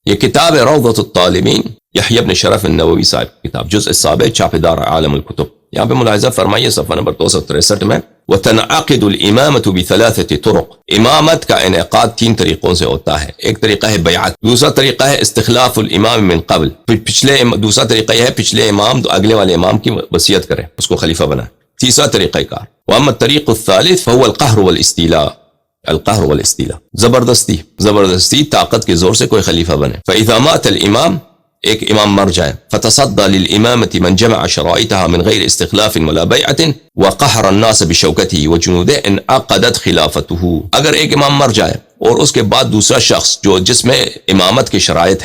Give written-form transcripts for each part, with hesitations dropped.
یہ کتاب روضۃ الطالبین یحییٰ بن شرف النووی صاحب کی کتاب، جزء السابع، چھاپے دار عالم الکتب۔ یہاں پہ ملاحظہ فرمائیے صفحہ نمبر 263 میں، وتنعقد الامامۃ بثلاثۃ طرق، امامت کا انعقاد 3 طریقوں سے ہوتا ہے۔ ایک طریقہ ہے بیعت، دوسرا طریقہ ہے استخلاف الامام من قبل، دوسرا طریقہ یہ ہے پچھلے امام تو اگلے والے امام کی وصیت کرے، اس کو خلیفہ بنائے، تیسرا طریقہ کار۔ واما الطریق الثالث فهو القہر والاستیلاء، القہر والاستیلاء، زبردستی طاقت کے زور سے کوئی خلیفہ بنے۔ فاذا مات الامام، ایک امام مر جائے، فتصدى للامامة من جمع شرائطها من غیر استخلاف ولا بیعة وقہر الناس بشوکته وجنوده انعقدت خلافته۔ اگر ایک امام مر جائے اور اس کے بعد دوسرا شخص جس میں امامت کے شرائط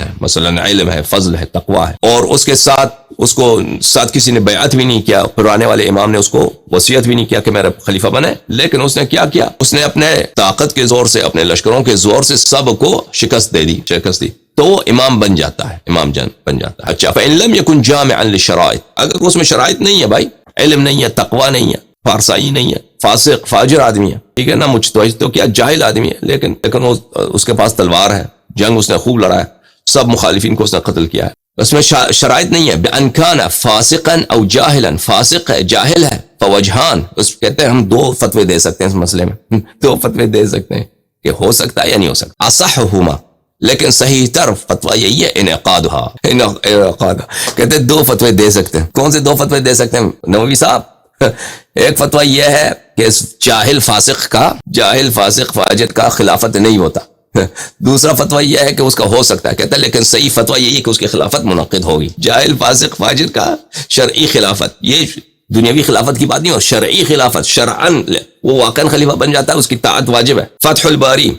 ہیں، مثلا علم ہے، فضل ہے، تقوی ہے، اور اس کے ساتھ کسی نے بیعت بھی نہیں کیا، پرانے والے امام نے اس کو وصیت بھی نہیں کیا کہ میرا خلیفہ بنے، لیکن اس نے کیا کیا، اس نے اپنے طاقت کے زور سے، اپنے لشکروں کے زور سے سب کو شکست دی، تو وہ امام بن جاتا ہے، امام بن جاتا ہے۔ اچھا، فإن لم يكن جامعا للشرائط، اگر اس میں شرائط نہیں ہے، بھائی علم نہیں ہے، تقوی نہیں ہے، فارسائی نہیں ہے، فاسق فاجر آدمی ہے، ٹھیک ہے نا، مجتہد تو کیا جاہل آدمی ہے، لیکن اس کے پاس تلوار ہے، جنگ اس نے خوب لڑا ہے، سب مخالفین کو اس نے قتل کیا ہے، اس میں شرائط نہیں ہے۔ بأن كان فاسقا او جاہلا، فاسق ہے، جاہل ہے، فوجہان، اس کہتے ہیں ہم 2 فتوے دے سکتے ہیں اس مسئلے میں، 2 فتوے دے سکتے ہیں کہ ہو سکتا ہے یا نہیں ہو سکتا۔ اصحہما، لیکن صحیح تر فتویٰ یہی ہے انعقادها، کہتے ہیں 2 فتوے دے سکتے ہیں۔ کون سے 2 فتوے دے سکتے ہیں نووی صاحب؟ ایک فتویٰ یہ ہے کہ اس جاہل فاسق فاجر کا خلافت نہیں ہوتا، دوسرا فتویٰ یہ ہے کہ اس کا ہو سکتا ہے، کہتا ہے لیکن صحیح فتویٰ یہی ہے کہ اس کی خلافت منعقد ہوگی۔ جاہل فاسق فاجر کا شرعی خلافت، یہ دنیاوی خلافت کی بات نہیں، اور شرعی خلافت، شرعاً وہ واقعاً خلیفہ بن جاتا ہے، اس کی طاعت واجب ہے۔ فتح الباری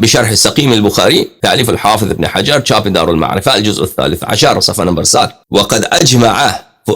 بشرح سقیم البخاری، تالیف الحافظ ابن حجر، چھاپے دار المعرفہ، الجزء الثالث عشر، صفحہ نمبر 7۔ وقد اجمع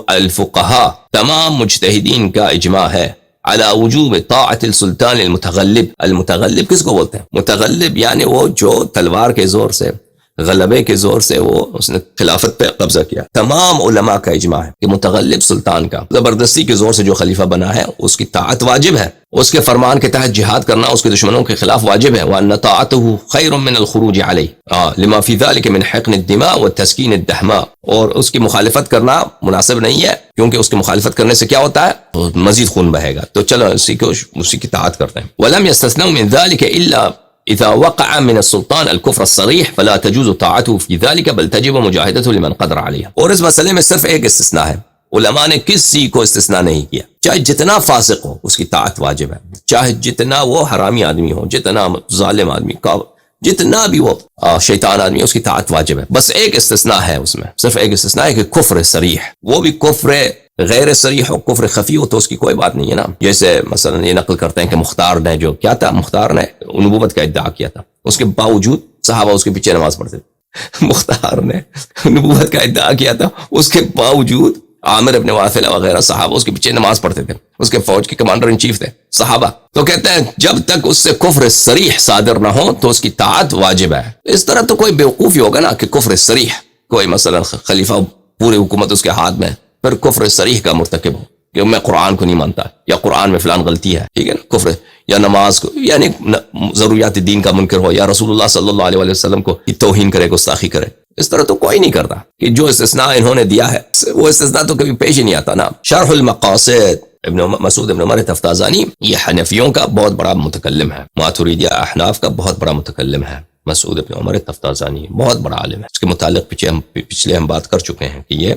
الفقہاء، تمام مجتہدین کا اجماع ہے، على وجوب طاعت السلطان المتغلب۔ المتغلب کس کو بولتے ہیں؟ متغلب یعنی وہ جو تلوار کے زور سے، غلبے کے زور سے اس نے خلافت پہ قبضہ کیا۔ تمام علماء کا اجماع ہے کہ متغلب سلطان کا زبردستی کے زور سے جو خلیفہ بنا ہے، اس کی طاعت واجب ہے، اس کے فرمان کے تحت جہاد کرنا اس کے دشمنوں کے خلاف واجب ہے۔ وَأَنَّ طَاعَتُهُ خَيْرٌ مِّنَ الْخُرُوجِ عَلَيْهِ لِمَا فِي ذَلِكَ مِنْ حِقْنِ الدِّمَاءِ وَالتَّسْكِينِ الدَّحْمَاءِ، اور اس کی مخالفت کرنا مناسب نہیں ہے، کیونکہ اس کی مخالفت کرنے سے کیا ہوتا ہے؟ مزید خون بہے گا، تو چلو اسی کی طاعت کرتے ہیں۔ وَلَمْ يَسْتَثْنَوْا مِنْ ذَلِكَ إِلَّا اذا وقع من السلطان الكفر الصريح فلا تجوز طاعته في ذلك بل تجب مجاهدته لمن قدر عليها۔ اور اس مسئلے میں صرف ایک استثناء ہے، علماء نے کسی کو استثناء نہیں کیا، چاہے جتنا فاسق ہو اس کی طاعت واجب ہے، چاہے جتنا وہ حرامی آدمی ہو، جتنا ظالم آدمی، جتنا بھی وہ شیطان آدمی ہے، اس کی طاعت واجب ہے۔ بس ایک استثناء ہے، اس میں صرف ایک استثناء ہے کہ کفر صریح، وہ بھی کفر غیر صریح ہو، کفر خفی ہو تو اس کی کوئی بات نہیں ہے نا۔ جیسے مثلا یہ نقل کرتے ہیں کہ مختار نے جو کیا تھا، مختار نے نبوت کا ادعا کیا تھا، اس کے باوجود صحابہ اس کے پیچھے نماز پڑھتے تھے۔ مختار نے نبوت کا ادعا کیا تھا، اس کے باوجود عامر ابن واثلہ وغیرہ صحابہ اس کے پیچھے نماز پڑھتے تھے، اس کے فوج کے کمانڈر ان چیف تھے صحابہ۔ تو کہتے ہیں جب تک اس سے کفر صریح صادر نہ ہو تو اس کی طاعت واجب ہے۔ اس طرح تو کوئی بیوقوفی ہوگا نا کہ کفر صریح، کوئی مثلا خلیفہ پوری حکومت اس کے ہاتھ میں، پھر کفر صریح کا مرتکب ہو کہ میں قرآن کو نہیں مانتا، یا قرآن میں فلان غلطی ہے، ٹھیک ہے نا، کفر، یا نماز کو، یعنی ضروریات دین کا منکر ہو، یا رسول اللہ صلی اللہ علیہ وسلم کو توہین کرے، گستاخی کرے، اس طرح تو کوئی نہیں کرتا۔ کہ جو استثناء انہوں نے دیا ہے وہ استثناء تو کبھی پیش ہی نہیں آتا نا۔ شرح المقاصد، مسعود ابن عمر تفتازانی، یہ حنفیوں کا بہت بڑا متکلم ہے، ماتریدیہ احناف کا بہت بڑا متکلم ہے۔ مسعود ابن عمر تفتازانی بہت بڑا عالم ہے، اس کے متعلق پچھلے ہم بات کر چکے ہیں کہ یہ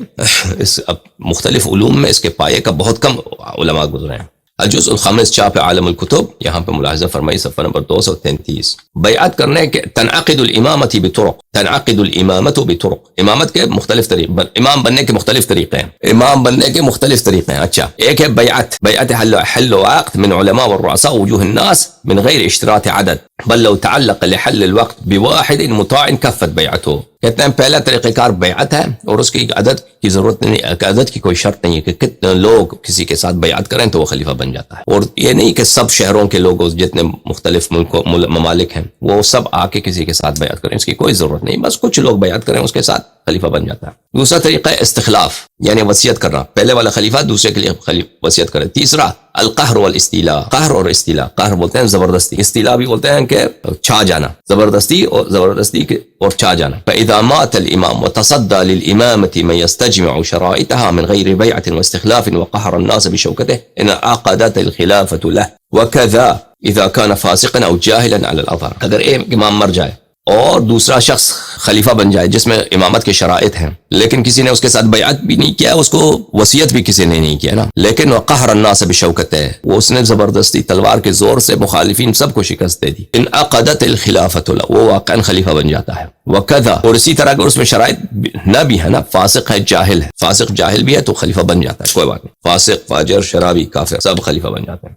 اب مختلف علوم میں اس کے پائے کا بہت کم علماء گزرے ہیں۔ الجزء الخامس، چھاپے عالم الکتب، یہاں پہ ملاحظہ فرمائی صفحہ نمبر 233۔ بیعت کرنے کے تنعقد الامامت بطرق، تنعقد الامامت بطرق، امامت کے مختلف طریقے، امام بننے کے مختلف طریقے ہیں، امام بننے کے مختلف طریقے ہیں۔ اچھا، ایک ہے بیعت حل وعقد من علماء والرؤساء وجوه الناس من غیر اشتراط عدد بل لو تعلق لحل الوقت بواحد مطاع كفت بیعته۔ کہتے ہیں پہلا طریقہ کار بیعت ہے، اور اس کی عدد کی ضرورت نہیں، عدد کی کوئی شرط نہیں ہے کہ کتنے لوگ کسی کے ساتھ بیعت کریں تو وہ خلیفہ بن جاتا ہے، اور یہ نہیں کہ سب شہروں کے لوگ جتنے مختلف ممالک ہیں وہ سب آ کے کسی کے ساتھ بیعت کریں، اس کی کوئی ضرورت نہیں، بس کچھ لوگ بیعت کریں اس کے ساتھ خلیفہ بن جاتا ہے. دوسرا طریقہ ہے استخلاف، یعنی وصیت کرنا، پہلے والا خلیفہ دوسرے کے لیے وصیت کرے. تیسرا القہر والاستیلاء، قہر اور استیلاء. قہر بولتے ہیں زبردستی، استیلاء بھی بولتے ہیں کہ چھا جانا، زبردستی اور چھا جانا. فإذا مات الإمام وتصدى للإمامة من يستجمع شرائطها من غير بيعة واستخلاف وقهر الناس بشوكته انعقدت الخلافة له وكذا إذا كان فاسقا أو جاهلا على الأظهر. اگر ایک امام مر جائے اور دوسرا شخص خلیفہ بن جائے جس میں امامت کے شرائط ہیں، لیکن کسی نے اس کے ساتھ بیعت بھی نہیں کیا، اس کو وصیت بھی کسی نے نہیں کیا نا، لیکن وہ قہر الناس بشوکتہ، وہ اس نے زبردستی تلوار کے زور سے مخالفین سب کو شکست دے دی. انعقدت الخلافۃ له، وہ واقعا خلیفہ بن جاتا ہے. وکذا، اور اسی طرح اگر اس میں شرائط نہ بھی ہے نا، فاسق ہے، جاہل ہے، فاسق جاہل بھی ہے تو خلیفہ بن جاتا ہے، کوئی بات نہیں. فاسق، فاجر، شرابی، کافر سب خلیفہ بن جاتے ہیں.